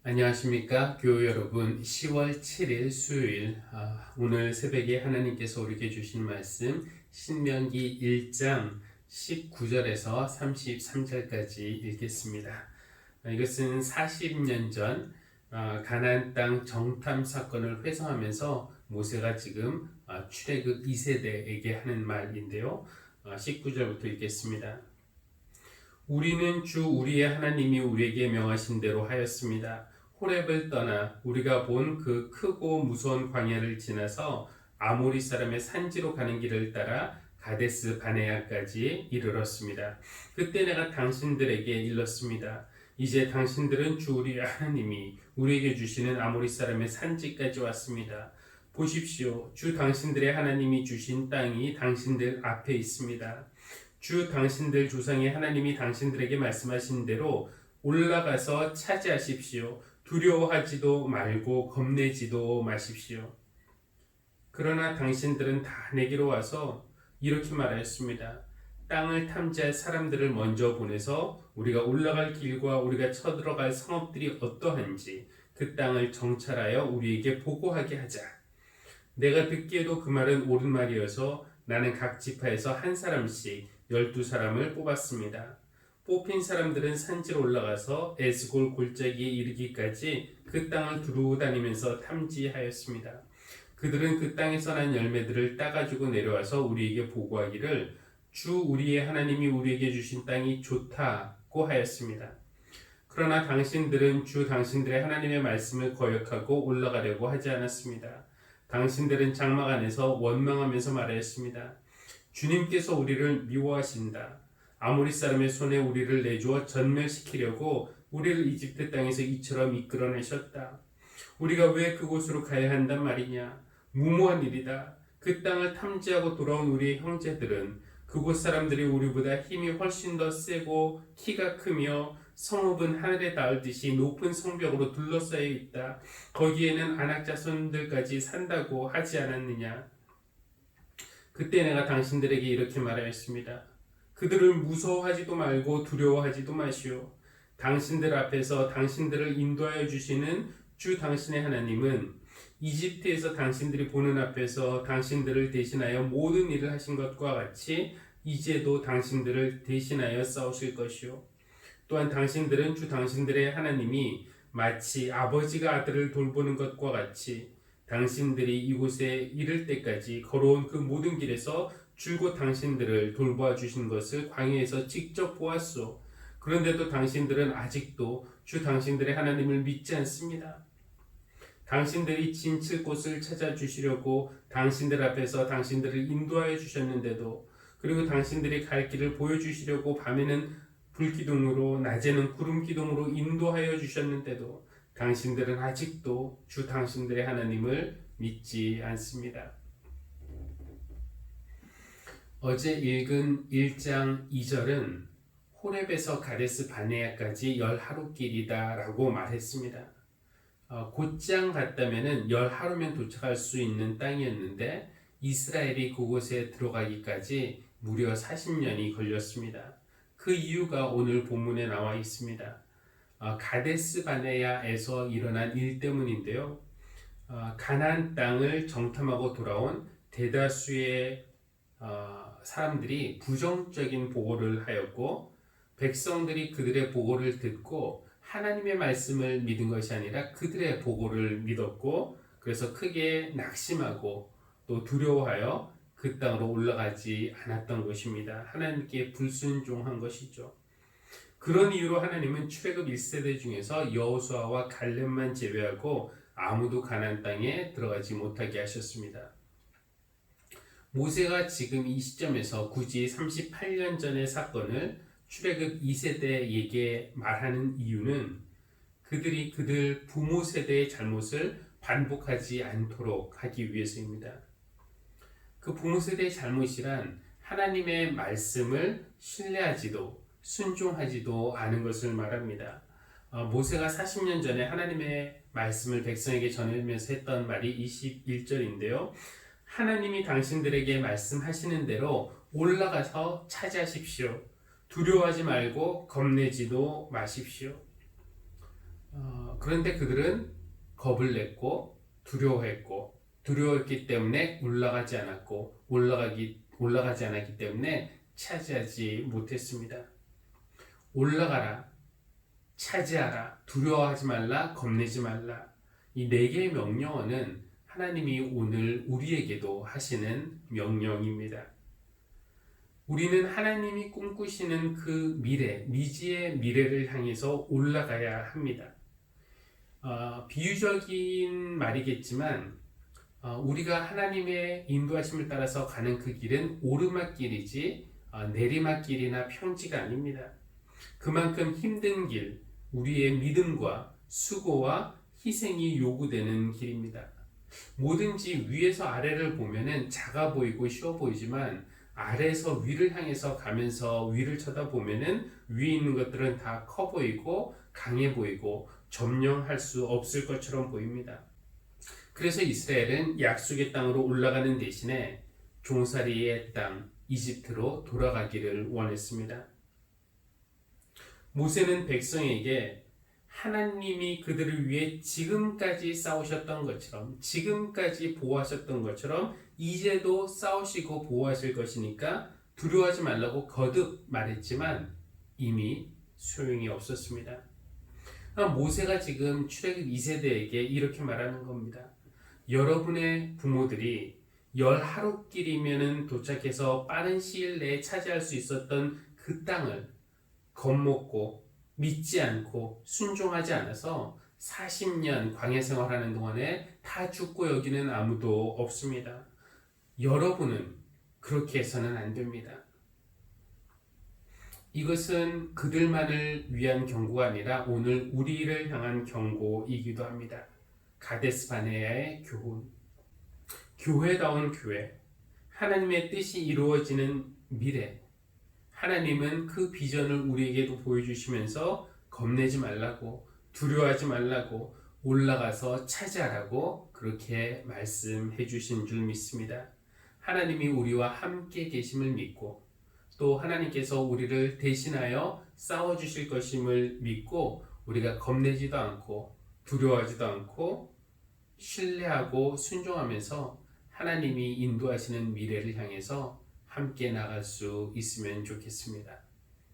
안녕하십니까 교우 여러분. 10월 7일 수요일, 오늘 새벽에 하나님께서 우리에게 주신 말씀 신명기 1장 19절에서 33절까지 읽겠습니다. 이것은 40년 전 가나안 땅 정탐 사건을 회상하면서 모세가 지금 출애굽 2세대에게 하는 말인데요. 19절부터 읽겠습니다. 우리는 주 우리의 하나님이 우리에게 명하신 대로 하였습니다. 호렙을 떠나 우리가 본 그 크고 무서운 광야를 지나서 아모리 사람의 산지로 가는 길을 따라 가데스 바네아까지 이르렀습니다. 그때 내가 당신들에게 일렀습니다. 이제 당신들은 주 우리의 하나님이 우리에게 주시는 아모리 사람의 산지까지 왔습니다. 보십시오. 주 당신들의 하나님이 주신 땅이 당신들 앞에 있습니다. 주 당신들 조상의 하나님이 당신들에게 말씀하신 대로 올라가서 차지하십시오. 두려워하지도 말고 겁내지도 마십시오. 그러나 당신들은 다 내게로 와서 이렇게 말하였습니다. 땅을 탐지할 사람들을 먼저 보내서 우리가 올라갈 길과 우리가 쳐들어갈 성읍들이 어떠한지 그 땅을 정찰하여 우리에게 보고하게 하자. 내가 듣기에도 그 말은 옳은 말이어서 나는 각 지파에서 한 사람씩 12사람을 뽑았습니다. 뽑힌 사람들은 산지로 올라가서 에스골 골짜기에 이르기까지 그 땅을 두루 다니면서 탐지하였습니다. 그들은 그 땅에서 난 열매들을 따가지고 내려와서 우리에게 보고하기를 주 우리의 하나님이 우리에게 주신 땅이 좋다고 하였습니다. 그러나 당신들은 주 당신들의 하나님의 말씀을 거역하고 올라가려고 하지 않았습니다. 당신들은 장막 안에서 원망하면서 말하였습니다. 주님께서 우리를 미워하신다. 아모리 사람의 손에 우리를 내주어 전멸시키려고 우리를 이집트 땅에서 이처럼 이끌어내셨다. 우리가 왜 그곳으로 가야 한단 말이냐? 무모한 일이다. 그 땅을 탐지하고 돌아온 우리의 형제들은 그곳 사람들이 우리보다 힘이 훨씬 더 세고 키가 크며 성읍은 하늘에 닿을듯이 높은 성벽으로 둘러싸여 있다. 거기에는 아낙 자손들까지 산다고 하지 않았느냐? 그때 내가 당신들에게 이렇게 말하였습니다. 그들을 무서워하지도 말고 두려워하지도 마시오. 당신들 앞에서 당신들을 인도하여 주시는 주 당신의 하나님은 이집트에서 당신들이 보는 앞에서 당신들을 대신하여 모든 일을 하신 것과 같이 이제도 당신들을 대신하여 싸우실 것이오. 또한 당신들은 주 당신들의 하나님이 마치 아버지가 아들을 돌보는 것과 같이 당신들이 이곳에 이를 때까지 걸어온 그 모든 길에서 줄곧 당신들을 돌보아 주신 것을 광야에서 직접 보았소. 그런데도 당신들은 아직도 주 당신들의 하나님을 믿지 않습니다. 당신들이 진칠 곳을 찾아주시려고 당신들 앞에서 당신들을 인도하여 주셨는데도, 그리고 당신들이 갈 길을 보여주시려고 밤에는 불기둥으로 낮에는 구름기둥으로 인도하여 주셨는데도 당신들은 아직도 주 당신들의 하나님을 믿지 않습니다. 어제 읽은 1장 2절은 호렙에서 가데스 바네아까지 10하루길이다 라고 말했습니다. 곧장 갔다면 10하루면 도착할 수 있는 땅이었는데 이스라엘이 그곳에 들어가기까지 무려 40년이 걸렸습니다. 그 이유가 오늘 본문에 나와 있습니다. 가데스 바네아에서 일어난 일 때문인데요. 가나안 땅을 정탐하고 돌아온 대다수의 사람들이 부정적인 보고를 하였고, 백성들이 그들의 보고를 듣고 하나님의 말씀을 믿은 것이 아니라 그들의 보고를 믿었고, 그래서 크게 낙심하고 또 두려워하여 그 땅으로 올라가지 않았던 것입니다. 하나님께 불순종한 것이죠. 그런 이유로 하나님은 출애굽 1세대 중에서 여호수아와 갈렙만 제외하고 아무도 가나안 땅에 들어가지 못하게 하셨습니다. 모세가 지금 이 시점에서 굳이 38년 전의 사건을 출애굽 2세대에게 말하는 이유는 그들이 그들 부모 세대의 잘못을 반복하지 않도록 하기 위해서입니다. 그 부모 세대의 잘못이란 하나님의 말씀을 신뢰하지도 순종하지도 않은 것을 말합니다. 모세가 40년 전에 하나님의 말씀을 백성에게 전하면서 했던 말이 21절인데요. 하나님이 당신들에게 말씀하시는 대로 올라가서 차지하십시오. 두려워하지 말고 겁내지도 마십시오. 그런데 그들은 겁을 냈고 두려워했기 때문에 올라가지 않았고 올라가지 않았기 때문에 차지하지 못했습니다. 올라가라, 차지하라, 두려워하지 말라, 겁내지 말라. 이 네 개의 명령어는 하나님이 오늘 우리에게도 하시는 명령입니다. 우리는 하나님이 꿈꾸시는 그 미래, 미지의 미래를 향해서 올라가야 합니다. 비유적인 말이겠지만 우리가 하나님의 인도하심을 따라서 가는 그 길은 오르막길이지 내리막길이나 평지가 아닙니다. 그만큼 힘든 길, 우리의 믿음과 수고와 희생이 요구되는 길입니다. 뭐든지 위에서 아래를 보면은 작아 보이고 쉬워 보이지만 아래에서 위를 향해서 가면서 위를 쳐다보면은 위에 있는 것들은 다 커 보이고 강해 보이고 점령할 수 없을 것처럼 보입니다. 그래서 이스라엘은 약속의 땅으로 올라가는 대신에 종살이의 땅 이집트로 돌아가기를 원했습니다. 모세는 백성에게 하나님이 그들을 위해 지금까지 싸우셨던 것처럼, 지금까지 보호하셨던 것처럼 이제도 싸우시고 보호하실 것이니까 두려워하지 말라고 거듭 말했지만 이미 소용이 없었습니다. 모세가 지금 출애굽 2세대에게 이렇게 말하는 겁니다. 여러분의 부모들이 10하루길이면 도착해서 빠른 시일 내에 차지할 수 있었던 그 땅을 겁먹고 믿지 않고 순종하지 않아서 40년 광야 생활하는 동안에 다 죽고 여기는 아무도 없습니다. 여러분은 그렇게 해서는 안 됩니다. 이것은 그들만을 위한 경고가 아니라 오늘 우리를 향한 경고이기도 합니다. 가데스 바네아의 교훈, 교회다운 교회, 하나님의 뜻이 이루어지는 미래, 하나님은 그 비전을 우리에게도 보여주시면서 겁내지 말라고, 두려워하지 말라고, 올라가서 차지하라고 그렇게 말씀해 주신 줄 믿습니다. 하나님이 우리와 함께 계심을 믿고 또 하나님께서 우리를 대신하여 싸워주실 것임을 믿고 우리가 겁내지도 않고 두려워하지도 않고 신뢰하고 순종하면서 하나님이 인도하시는 미래를 향해서 함께 나갈 수 있으면 좋겠습니다.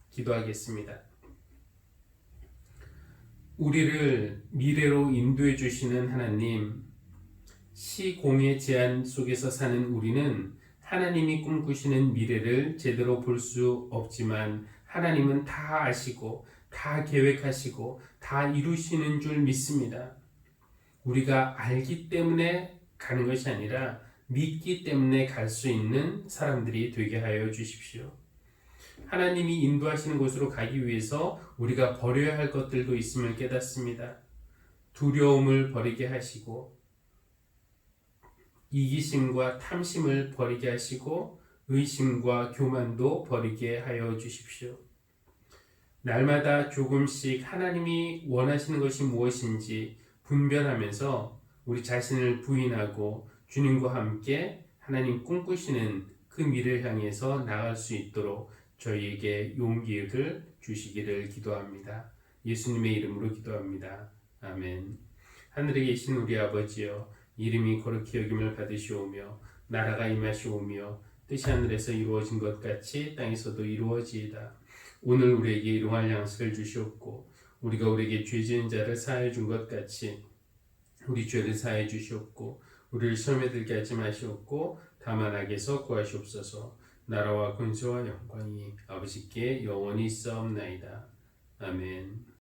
기도하겠습니다. 우리를 미래로 인도해 주시는 하나님, 시공의 제한 속에서 사는 우리는 하나님이 꿈꾸시는 미래를 제대로 볼 수 없지만 하나님은 다 아시고 다 계획하시고 다 이루시는 줄 믿습니다. 우리가 알기 때문에 가는 것이 아니라 믿기 때문에 갈 수 있는 사람들이 되게 하여 주십시오. 하나님이 인도하시는 곳으로 가기 위해서 우리가 버려야 할 것들도 있음을 깨닫습니다. 두려움을 버리게 하시고 이기심과 탐심을 버리게 하시고 의심과 교만도 버리게 하여 주십시오. 날마다 조금씩 하나님이 원하시는 것이 무엇인지 분별하면서 우리 자신을 부인하고 주님과 함께 하나님 꿈꾸시는 그 미래를 향해서 나갈 수 있도록 저희에게 용기를 주시기를 기도합니다. 예수님의 이름으로 기도합니다. 아멘. 하늘에 계신 우리 아버지여, 이름이 거룩히 여김을 받으시오며 나라가 임하시오며 뜻이 하늘에서 이루어진 것 같이 땅에서도 이루어지이다. 오늘 우리에게 일용할 양식을 주시옵고 우리가 우리에게 죄 지은 자를 사하여 준 것 같이 우리 죄를 사하여 주시옵고 우리를 시험에 들게 하지 마시옵고 다만 악에서 구하시옵소서. 나라와 권세와 영광이 아버지께 영원히 있사옵나이다. 아멘.